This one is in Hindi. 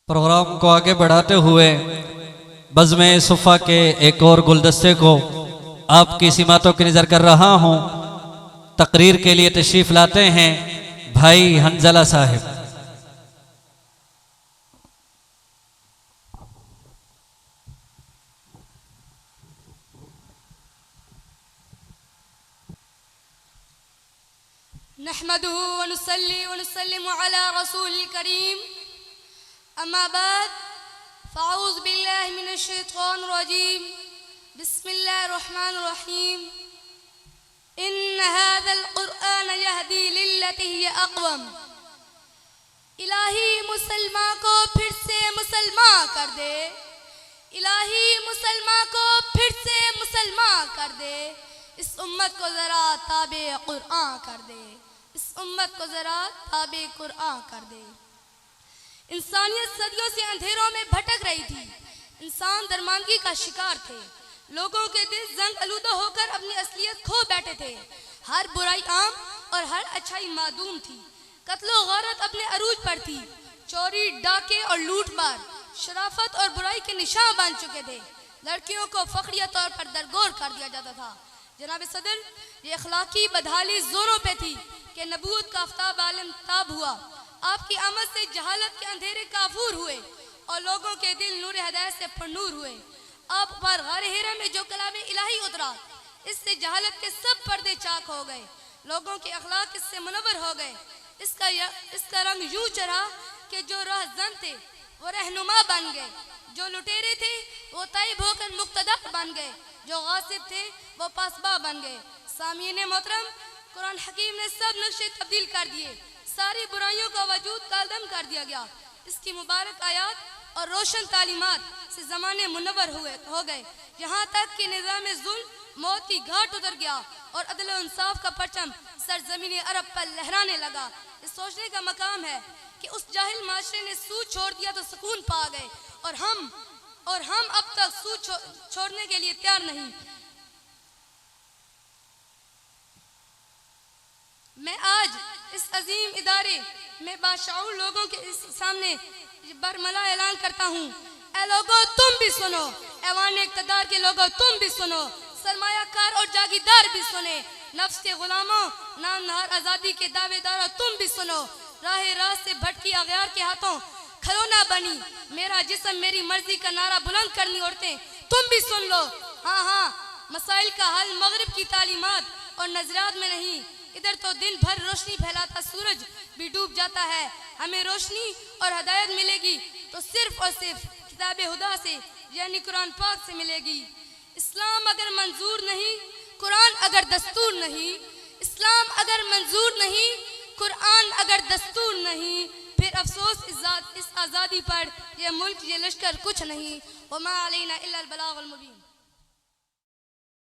प्रोग्राम को आगे बढ़ाते हुए बज़्म सुफ़ा के एक और गुलदस्ते को आपकी सीमातों की नज़र कर रहा हूँ। तकरीर के लिए तशरीफ़ लाते हैं भाई हंजला साहिब। नहमदुहु व नुसल्ली व नुसल्लिमु अला रसूलिल करीम, अम्मा बाद, फ़अऊज़ु बिल्लाहि मिनश शैतानिर रजीम, बिस्मिल्लाहिर रहमानिर रहीम। इन्न हाज़ल क़ुरआन यहदी लिल्लती हिय अक़वम। इलाही मुसलमान को फिर से मुसलमान कर दे, इलाही मुसलमान को फिर से मुसलमान कर दे। इस उम्मत को ज़रा ताबे क़ुरआन कर दे, इस उम्मत को ज़रा ताबे क़ुरआन कर दे। इंसानियत सदियों से अंधेरों में भटक रही थी। इंसान दरमानगी का शिकार थे। लोगों के दिल जंग आलूदा होकर अपनी असलियत खो बैठे थे। हर बुराई आम और हर अच्छाई मादूम थी। कत्लो गारत अपने अरूज पर थी। चोरी, डाके और लूटमार शराफत और बुराई के निशान बन चुके थे। लड़कियों को फखरिया तौर पर दरगोर कर दिया जाता था। जनाब सदर, ये अखलाकी बदहाली जोरों पे थी कि नबूवत का आफ्ताब आलम ताब हुआ। आपकी आमद से जहालत के अंधेरे काफूर हुए और लोगों के दिल नूर हिदायत से परनूर हुए। आप पर गारे हिरा में जो कलाम इलाही उतरा, इससे जहालत के सब पर्दे चाक हो गए। लोगों के अखलाक इससे मुनव्वर हो गए। इसका रंग यूं चढ़ा कि जो राहज़न थे वो रहनुमा बन गए, जो लुटेरे थे वो ताइब होकर मुक्तदा बन गए, जो गासिब थे वो पासबा बन गए। सामीन मोहतरम, कुरान हकीम ने सब नक्शे तब्दील कर दिए। सारी बुराइयों का वजूद कालदम कर दिया गया। इसकी मुबारक आयात और रोशन तालीमात से ज़माने मुनव्वर हो गए। यहाँ तक कि निज़ाम जुल्म मौत की घाट उतर गया और अदल और इंसाफ का परचम सरजमीन अरब पर लहराने लगा। इस सोचने का मकाम है कि उस जाहिल माशरे ने सूद छोड़ दिया तो सुकून पा गए, और हम अब तक सूद छोड़ने के लिए तैयार नहीं। मैं आज इस अजीम इदारे में बाशऊर लोगों के सामने बरमला ऐलान करता हूँ। ऐ लोगों, तुम भी सुनो, ऐवान इक़्तिदार के लोगों तुम भी सुनो, सरमायाकार और जागीरदार भी सुने, नफ्स के गुलामों, नाम नहार आज़ादी के दावेदारों तुम भी सुनो। राह रास्त से भटकी अगयार के हाथों खिलौना बनी मेरा जिस्म मेरी मर्जी का नारा बुलंद करनी औरतें तुम भी सुन लो। हाँ हाँ, मसाइल का हल मगरिब की तालीमात और नजरियात में नहीं। इधर तो दिन भर रोशनी फैलाता सूरज भी डूब जाता है। हमें रोशनी और हदायत मिलेगी तो सिर्फ और सिर्फ किताब खुदा से, यानी कुरान पाक से मिलेगी। इस्लाम अगर मंजूर नहीं, कुरान अगर दस्तूर नहीं, इस्लाम अगर मंजूर नहीं, कुरान अगर दस्तूर नहीं, फिर अफसोस इस आज़ादी पर, यह मुल्क, ये लश्कर कुछ नहीं। वमा अलैना इल्लल बलागुल मुबीन।